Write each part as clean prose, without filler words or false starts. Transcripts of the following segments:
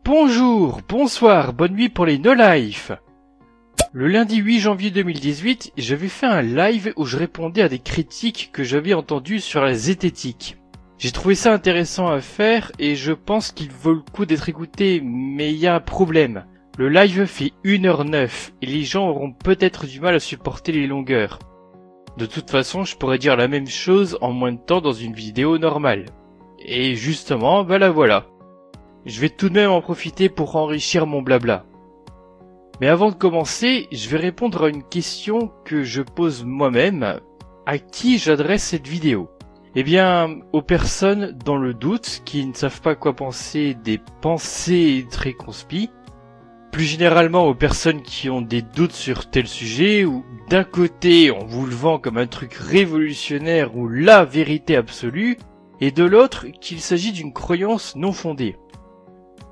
Bonjour, bonsoir, bonne nuit pour les no-life. Le lundi 8 janvier 2018, j'avais fait un live où je répondais à des critiques que j'avais entendues sur la zététique. J'ai trouvé ça intéressant à faire et je pense qu'il vaut le coup d'être écouté, mais il y a un problème. Le live fait 1h09 et les gens auront peut-être du mal à supporter les longueurs. De toute façon, je pourrais dire la même chose en moins de temps dans une vidéo normale. Et justement, ben la voilà. Je vais tout de même en profiter pour enrichir mon blabla. Mais avant de commencer, je vais répondre à une question que je pose moi-même. À qui j'adresse cette vidéo ? Eh bien, aux personnes dans le doute, qui ne savent pas quoi penser des pensées très conspi. Plus généralement aux personnes qui ont des doutes sur tel sujet, ou d'un côté on vous le vend comme un truc révolutionnaire ou la vérité absolue, et de l'autre qu'il s'agit d'une croyance non fondée.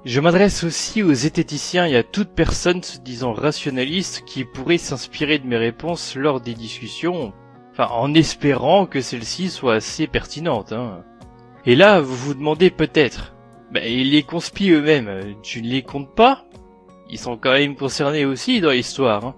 Je m'adresse aussi aux zététiciens et à toute personne se disant rationaliste qui pourrait s'inspirer de mes réponses lors des discussions, enfin en espérant que celles-ci soient assez pertinentes. Et là, vous vous demandez peut-être, les conspis eux-mêmes, tu ne les comptes pas ? Ils sont quand même concernés aussi dans l'histoire.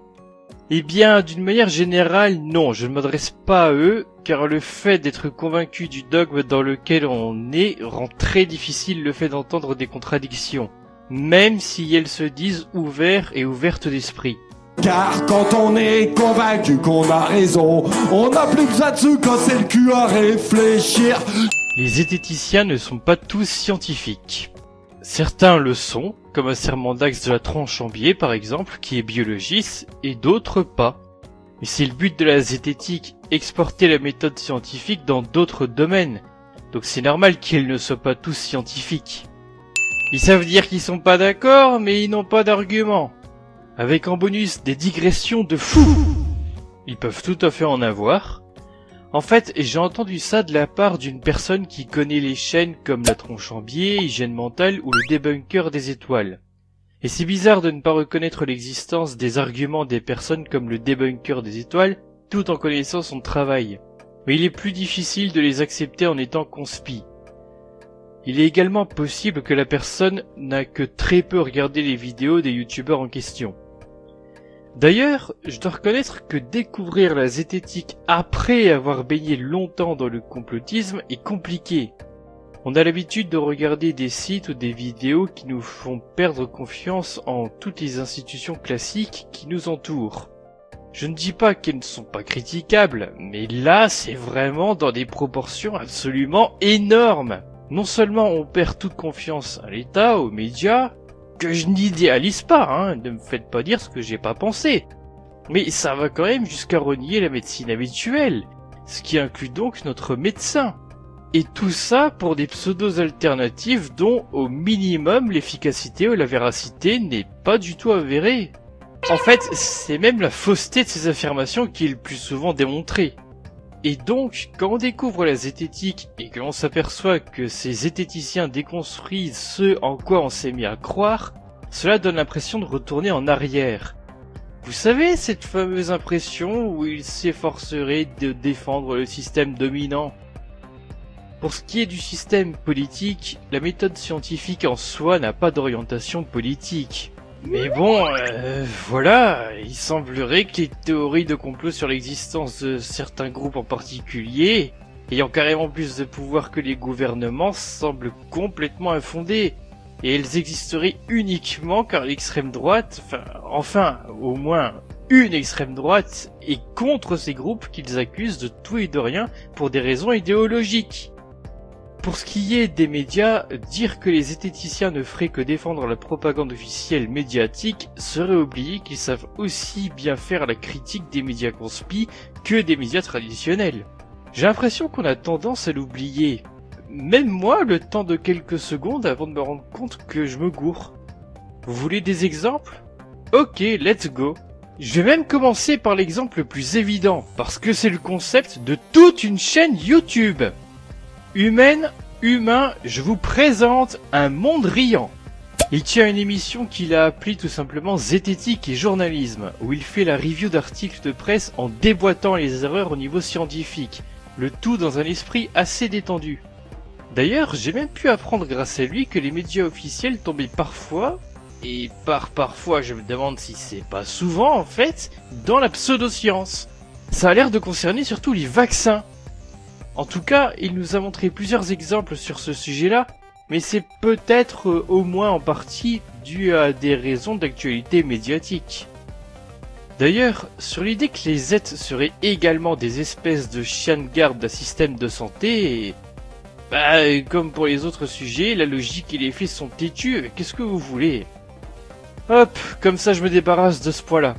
Eh bien, d'une manière générale, non, je ne m'adresse pas à eux, car le fait d'être convaincu du dogme dans lequel on est rend très difficile le fait d'entendre des contradictions, même si elles se disent ouvertes et ouvertes d'esprit. Car quand on est convaincu qu'on a raison, on n'a plus besoin de se casser le cul à réfléchir. Les zététiciens ne sont pas tous scientifiques. Certains le sont, comme un serment d'Axe de la Tronchambier par exemple, qui est biologiste, et d'autres pas. Mais c'est le but de la zététique, exporter la méthode scientifique dans d'autres domaines. Donc c'est normal qu'ils ne soient pas tous scientifiques. Ils savent dire qu'ils sont pas d'accord, mais ils n'ont pas d'arguments. Avec en bonus des digressions de fou. Ils peuvent tout à fait en avoir. En fait, j'ai entendu ça de la part d'une personne qui connaît les chaînes comme la Tronchambier, Hygiène Mentale ou le Débunker des Étoiles. Et c'est bizarre de ne pas reconnaître l'existence des arguments des personnes comme le Débunker des Étoiles, tout en connaissant son travail. Mais il est plus difficile de les accepter en étant conspi. Il est également possible que la personne n'a que très peu regardé les vidéos des youtubeurs en question. D'ailleurs, je dois reconnaître que découvrir la zététique après avoir baigné longtemps dans le complotisme est compliqué. On a l'habitude de regarder des sites ou des vidéos qui nous font perdre confiance en toutes les institutions classiques qui nous entourent. Je ne dis pas qu'elles ne sont pas critiquables, mais là c'est vraiment dans des proportions absolument énormes. Non seulement on perd toute confiance à l'État, aux médias, que je n'idéalise pas, ne me faites pas dire ce que j'ai pas pensé. Mais ça va quand même jusqu'à renier la médecine habituelle, ce qui inclut donc notre médecin. Et tout ça pour des pseudos alternatives dont, au minimum, l'efficacité ou la véracité n'est pas du tout avérée. En fait, c'est même la fausseté de ces affirmations qui est le plus souvent démontrée. Et donc, quand on découvre la zététique et que l'on s'aperçoit que ces zététiciens déconstruisent ce en quoi on s'est mis à croire, cela donne l'impression de retourner en arrière. Vous savez, cette fameuse impression où ils s'efforceraient de défendre le système dominant. Pour ce qui est du système politique, la méthode scientifique en soi n'a pas d'orientation politique. Mais bon, voilà, il semblerait que les théories de complot sur l'existence de certains groupes en particulier, ayant carrément plus de pouvoir que les gouvernements, semblent complètement infondées. Et elles existeraient uniquement car l'extrême droite, enfin, au moins une extrême droite, est contre ces groupes qu'ils accusent de tout et de rien pour des raisons idéologiques. Pour ce qui est des médias, dire que les zététiciens ne feraient que défendre la propagande officielle médiatique serait oublier qu'ils savent aussi bien faire la critique des médias conspis que des médias traditionnels. J'ai l'impression qu'on a tendance à l'oublier. Même moi, le temps de quelques secondes avant de me rendre compte que je me gourre. Vous voulez des exemples ? Ok, let's go. Je vais même commencer par l'exemple le plus évident, parce que c'est le concept de toute une chaîne YouTube. Humaine, humain, je vous présente un Mondrian. Il tient une émission qu'il a appelée tout simplement Zététique et Journalisme, où il fait la review d'articles de presse en déboîtant les erreurs au niveau scientifique, le tout dans un esprit assez détendu. D'ailleurs, j'ai même pu apprendre grâce à lui que les médias officiels tombaient parfois, et parfois je me demande si c'est pas souvent en fait, dans la pseudo-science. Ça a l'air de concerner surtout les vaccins. En tout cas, il nous a montré plusieurs exemples sur ce sujet-là, mais c'est peut-être au moins en partie dû à des raisons d'actualité médiatique. D'ailleurs, sur l'idée que les êtres seraient également des espèces de chiens de garde d'un système de santé, comme pour les autres sujets, la logique et les faits sont têtus, qu'est-ce que vous voulez? Hop, comme ça je me débarrasse de ce poids-là.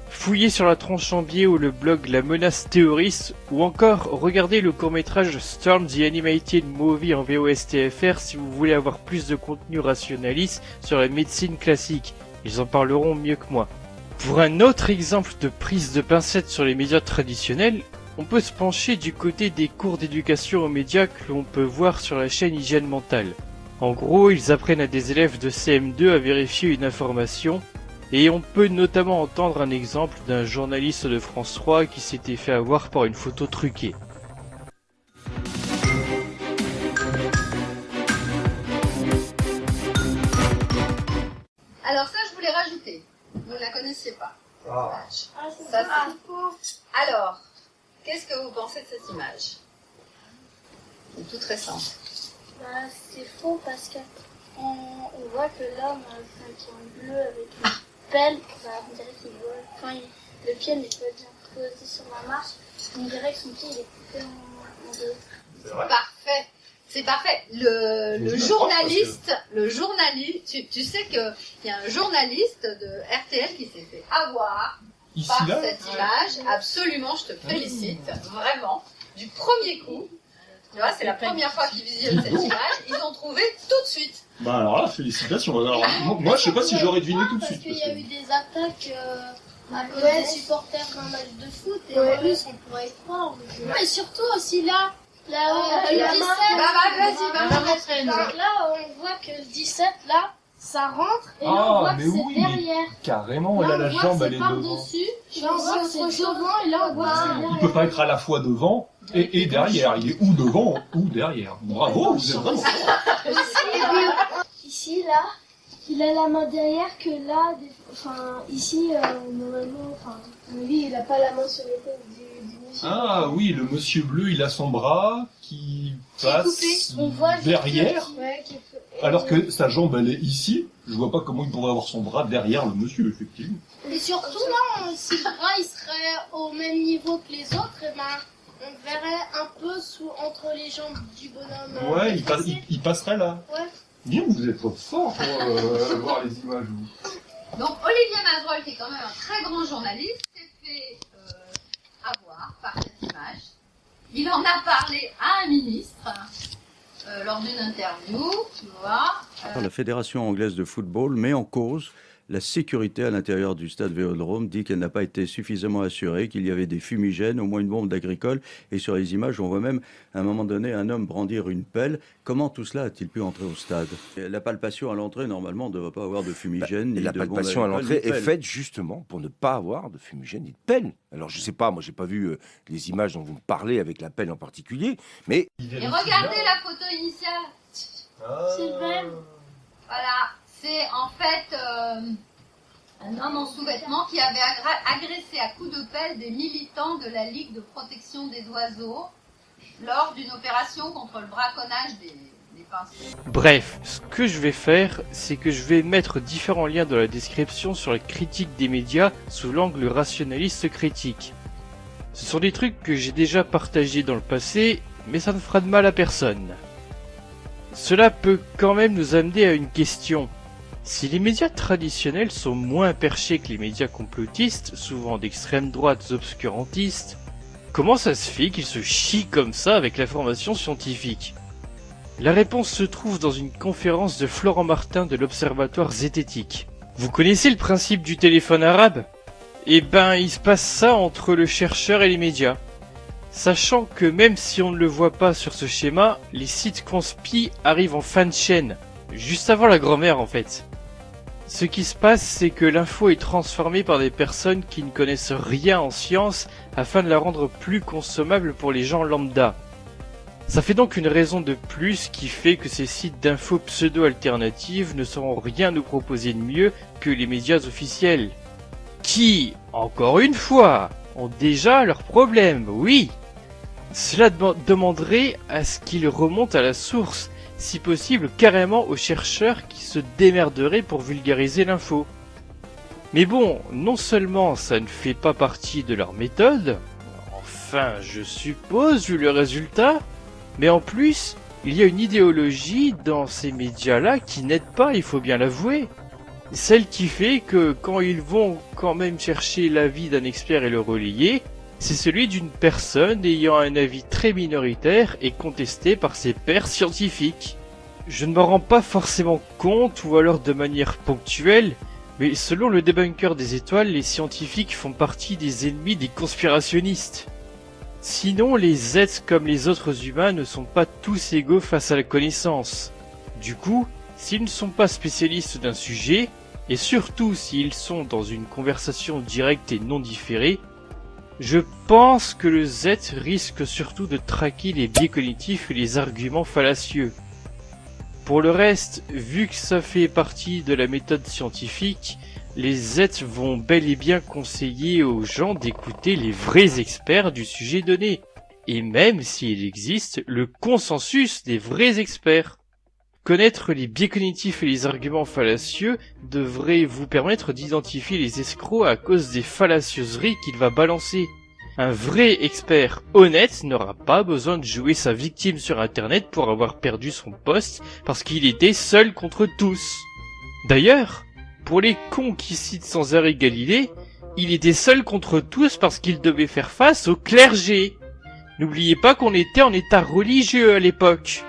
Fouillez sur la tronche en biais ou le blog La Menace Théoriste, ou encore regardez le court-métrage Storm the Animated Movie en VOSTFR si vous voulez avoir plus de contenu rationaliste sur la médecine classique. Ils en parleront mieux que moi. Pour un autre exemple de prise de pincettes sur les médias traditionnels, on peut se pencher du côté des cours d'éducation aux médias que l'on peut voir sur la chaîne Hygiène Mentale. En gros, ils apprennent à des élèves de CM2 à vérifier une information, et on peut notamment entendre un exemple d'un journaliste de France 3 qui s'était fait avoir par une photo truquée. Alors ça, je voulais rajouter. Vous ne la connaissiez pas. c'est Ça, ça. c'est faux. Alors, qu'est-ce que vous pensez de cette image? C'est toute récente. Bah, c'est faux parce que on voit que l'homme qui est en bleu avec une pelle, on dirait qu'il vole. Enfin, le pied n'est pas bien posé sur la marche. On dirait que son pied il est coupé en deux. C'est parfait. C'est parfait. Le journaliste, tu sais qu'il y a un journaliste de RTL qui s'est fait avoir Ici, par là cette image. Absolument, je te félicite. Vraiment. Du premier coup. Tu vois, c'est la première fois qu'ils visionnent cette image. Ils ont trouvé tout de suite. Bah alors là, félicitations. Alors, moi, je sais pas si j'aurais deviné tout de suite. Parce qu'il y a eu des attaques à cause des supporters d'un match de foot et en plus on pourrait y croire. Mais surtout aussi là, le 17. Vas-y. Donc là, on voit que le 17 là, ça rentre et là on voit que c'est derrière. Carrément, Là, là, on la voit jambe, que elle c'est est devant. par-dessus, là on voit que c'est devant et là on voit que c'est Il derrière. peut pas être à la fois devant et derrière. Il est ou devant ou derrière. Bravo, vous êtes vraiment fort. Ici, là, il a la main derrière que là, ici, normalement, lui, il a pas la main sur l'épaule du monsieur. Ah oui, le monsieur bleu, il a son bras qui passe On voit juste derrière, ouais, alors que sa jambe, elle est ici. Je vois pas comment il pourrait avoir son bras derrière le monsieur, effectivement. Et surtout, là, si le bras, il serait au même niveau que les autres, et on verrait un peu entre les jambes du bonhomme. Ouais, il passerait là. Ouais. Bien, vous êtes fort pour voir les images. Vous. Donc Olivier Mazerolles, qui est quand même un très grand journaliste, s'est fait avoir par cette image. Il en a parlé à un ministre lors d'une interview, tu vois. La Fédération anglaise de football met en cause la sécurité à l'intérieur du stade Vélodrome, dit qu'elle n'a pas été suffisamment assurée, qu'il y avait des fumigènes, au moins une bombe agricole. Et sur les images, on voit même à un moment donné un homme brandir une pelle. Comment tout cela a-t-il pu entrer au stade? La palpation à l'entrée, normalement, ne devrait pas avoir de fumigène. La palpation à l'entrée est faite justement pour ne pas avoir de fumigène ni de pelle. Alors je sais pas, moi j'ai pas vu les images dont vous me parlez avec la pelle en particulier, mais... Et regardez la photo initiale. C'est le même. Voilà, c'est en fait un homme en sous-vêtements qui avait agressé à coups de pelle des militants de la Ligue de protection des oiseaux lors d'une opération contre le braconnage des pinceaux. Bref, ce que je vais faire, c'est que je vais mettre différents liens dans la description sur la critique des médias sous l'angle rationaliste critique. Ce sont des trucs que j'ai déjà partagés dans le passé, mais ça ne fera de mal à personne. Cela peut quand même nous amener à une question. Si les médias traditionnels sont moins perchés que les médias complotistes, souvent d'extrême droite obscurantistes, comment ça se fait qu'ils se chient comme ça avec l'information scientifique? La réponse se trouve dans une conférence de Florent Martin de l'Observatoire zététique. Vous connaissez le principe du téléphone arabe? Eh ben, il se passe ça entre le chercheur et les médias. Sachant que même si on ne le voit pas sur ce schéma, les sites conspi arrivent en fin de chaîne, juste avant la grand-mère en fait. Ce qui se passe, c'est que l'info est transformée par des personnes qui ne connaissent rien en science afin de la rendre plus consommable pour les gens lambda. Ça fait donc une raison de plus qui fait que ces sites d'infos pseudo-alternatives ne sauront rien nous proposer de mieux que les médias officiels. Qui, encore une fois, ont déjà leurs problèmes, oui. Cela demanderait à ce qu'ils remontent à la source, si possible carrément aux chercheurs qui se démerderaient pour vulgariser l'info. Mais bon, non seulement ça ne fait pas partie de leur méthode, enfin je suppose vu le résultat, mais en plus, il y a une idéologie dans ces médias-là qui n'aide pas, il faut bien l'avouer. Celle qui fait que quand ils vont quand même chercher l'avis d'un expert et le relayer, c'est celui d'une personne ayant un avis très minoritaire et contesté par ses pairs scientifiques. Je ne m'en rends pas forcément compte ou alors de manière ponctuelle, mais selon le débunker des étoiles, les scientifiques font partie des ennemis des conspirationnistes. Sinon, les êtres comme les autres humains ne sont pas tous égaux face à la connaissance. Du coup, s'ils ne sont pas spécialistes d'un sujet, et surtout s'ils sont dans une conversation directe et non différée, je pense que le Z risque surtout de traquer les biais cognitifs et les arguments fallacieux. Pour le reste, vu que ça fait partie de la méthode scientifique, les Z vont bel et bien conseiller aux gens d'écouter les vrais experts du sujet donné, et même s'il existe le consensus des vrais experts. Connaître les biais cognitifs et les arguments fallacieux devrait vous permettre d'identifier les escrocs à cause des fallacieuseries qu'il va balancer. Un vrai expert honnête n'aura pas besoin de jouer sa victime sur internet pour avoir perdu son poste parce qu'il était seul contre tous. D'ailleurs, pour les cons qui citent sans arrêt Galilée, il était seul contre tous parce qu'il devait faire face au clergé. N'oubliez pas qu'on était en état religieux à l'époque.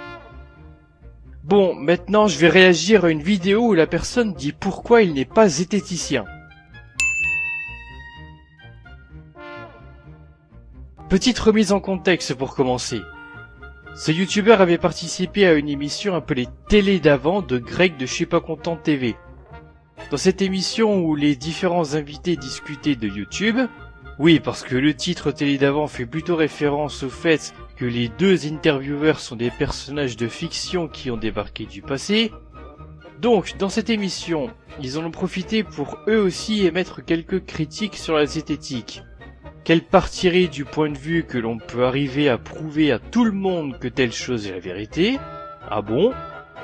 Bon, maintenant je vais réagir à une vidéo où la personne dit pourquoi il n'est pas zététicien. Petite remise en contexte pour commencer. Ce youtubeur avait participé à une émission appelée Télé d'avant de Greg de Je suis pas content TV. Dans cette émission où les différents invités discutaient de YouTube, oui parce que le titre Télé d'avant fait plutôt référence au fait que les deux intervieweurs sont des personnages de fiction qui ont débarqué du passé. Donc, dans cette émission, ils en ont profité pour eux aussi émettre quelques critiques sur la zététique. Qu'elle partirait du point de vue que l'on peut arriver à prouver à tout le monde que telle chose est la vérité. Ah bon?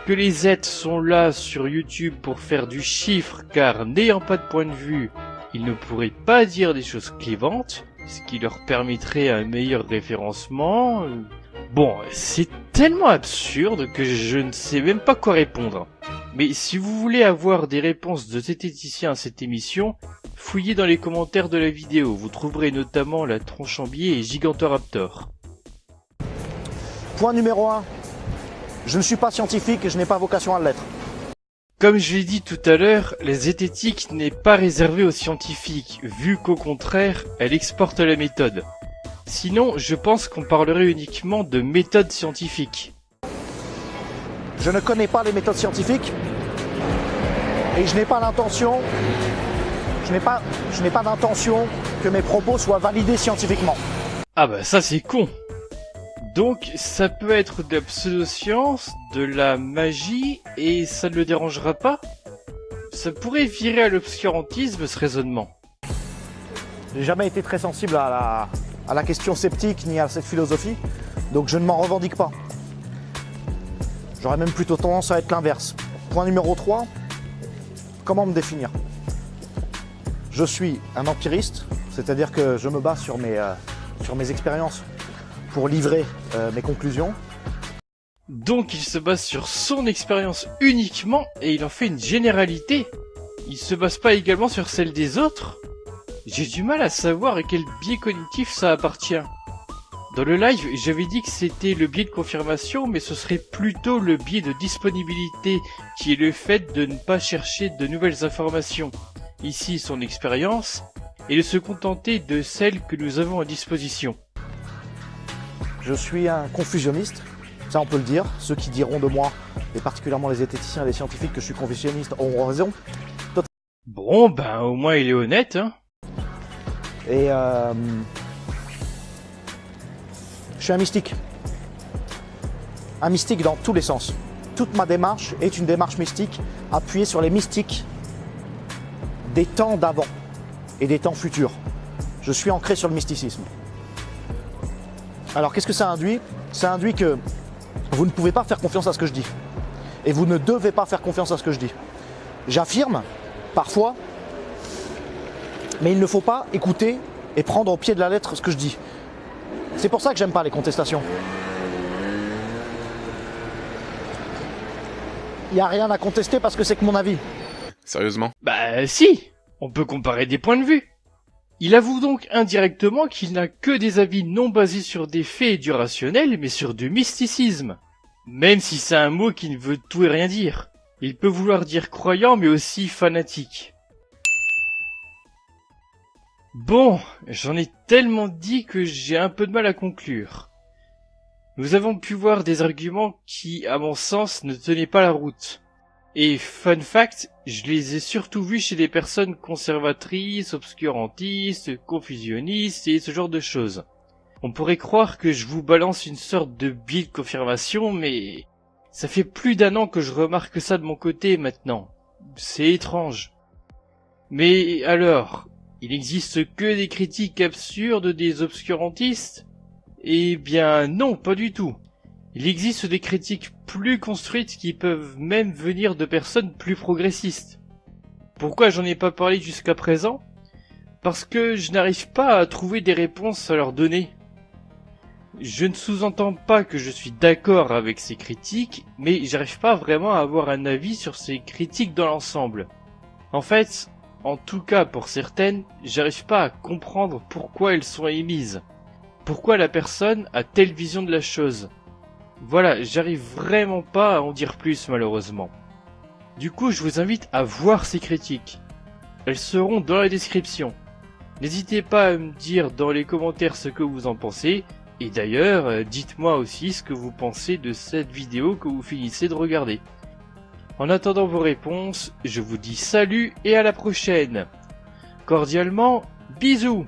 Que les êtres sont là sur YouTube pour faire du chiffre car n'ayant pas de point de vue, ils ne pourraient pas dire des choses clivantes, ce qui leur permettrait un meilleur référencement. Bon, c'est tellement absurde que je ne sais même pas quoi répondre. Mais si vous voulez avoir des réponses de zététiciens à cette émission, fouillez dans les commentaires de la vidéo, vous trouverez notamment la Tronchambier et Gigantoraptor. Point numéro 1. Je ne suis pas scientifique et je n'ai pas vocation à l'être. Comme je l'ai dit tout à l'heure, la zététique n'est pas réservée aux scientifiques, vu qu'au contraire, elle exporte la méthode. Sinon, je pense qu'on parlerait uniquement de méthode scientifique. Je ne connais pas les méthodes scientifiques et je n'ai pas l'intention, je n'ai pas d'intention que mes propos soient validés scientifiquement. Ah bah ça c'est con. Donc ça peut être de la pseudo-science, de la magie, et ça ne le dérangera pas? Ça pourrait virer à l'obscurantisme ce raisonnement. J'ai jamais été très sensible à la question sceptique ni à cette philosophie, donc je ne m'en revendique pas. J'aurais même plutôt tendance à être l'inverse. Point numéro 3, comment me définir? Je suis un empiriste, c'est-à-dire que je me base sur mes expériences pour livrer mes conclusions. Donc il se base sur son expérience uniquement et il en fait une généralité. Il se base pas également sur celle des autres? J'ai du mal à savoir à quel biais cognitif ça appartient. Dans le live, j'avais dit que c'était le biais de confirmation, mais ce serait plutôt le biais de disponibilité, qui est le fait de ne pas chercher de nouvelles informations. Ici, son expérience, et de se contenter de celles que nous avons à disposition. Je suis un confusionniste, ça on peut le dire. Ceux qui diront de moi, et particulièrement les zététiciens et les scientifiques, que je suis confusionniste auront raison. Bon, ben au moins il est honnête, hein. Et je suis un mystique. un mystique dans tous les sens. Toute ma démarche est une démarche mystique appuyée sur les mystiques des temps d'avant et des temps futurs. Je suis ancré sur le mysticisme. Alors qu'est-ce que ça induit? Ça induit que vous ne pouvez pas faire confiance à ce que je dis. Et vous ne devez pas faire confiance à ce que je dis. J'affirme, parfois, mais il ne faut pas écouter et prendre au pied de la lettre ce que je dis. C'est pour ça que j'aime pas les contestations. Il n'y a rien à contester parce que c'est que mon avis. Sérieusement? Bah si, on peut comparer des points de vue. Il avoue donc indirectement qu'il n'a que des avis non basés sur des faits et du rationnel, mais sur du mysticisme. Même si c'est un mot qui ne veut tout et rien dire. Il peut vouloir dire croyant, mais aussi fanatique. Bon, j'en ai tellement dit que j'ai un peu de mal à conclure. Nous avons pu voir des arguments qui, à mon sens, ne tenaient pas la route. Et fun fact, je les ai surtout vus chez des personnes conservatrices, obscurantistes, confusionnistes et ce genre de choses. On pourrait croire que je vous balance une sorte de biais de confirmation, mais ça fait plus d'1 an que je remarque ça de mon côté maintenant. C'est étrange. Mais alors, il n'existe que des critiques absurdes des obscurantistes ? Eh bien non, pas du tout. Il existe des critiques plus construites qui peuvent même venir de personnes plus progressistes. Pourquoi j'en ai pas parlé jusqu'à présent ? Parce que je n'arrive pas à trouver des réponses à leur donner. Je ne sous-entends pas que je suis d'accord avec ces critiques, mais j'arrive pas vraiment à avoir un avis sur ces critiques dans l'ensemble. En fait, en tout cas pour certaines, j'arrive pas à comprendre pourquoi elles sont émises. Pourquoi la personne a telle vision de la chose. Voilà, j'arrive vraiment pas à en dire plus malheureusement. Du coup, je vous invite à voir ces critiques. Elles seront dans la description. N'hésitez pas à me dire dans les commentaires ce que vous en pensez. Et d'ailleurs, dites-moi aussi ce que vous pensez de cette vidéo que vous finissez de regarder. En attendant vos réponses, je vous dis salut et à la prochaine. Cordialement, bisous.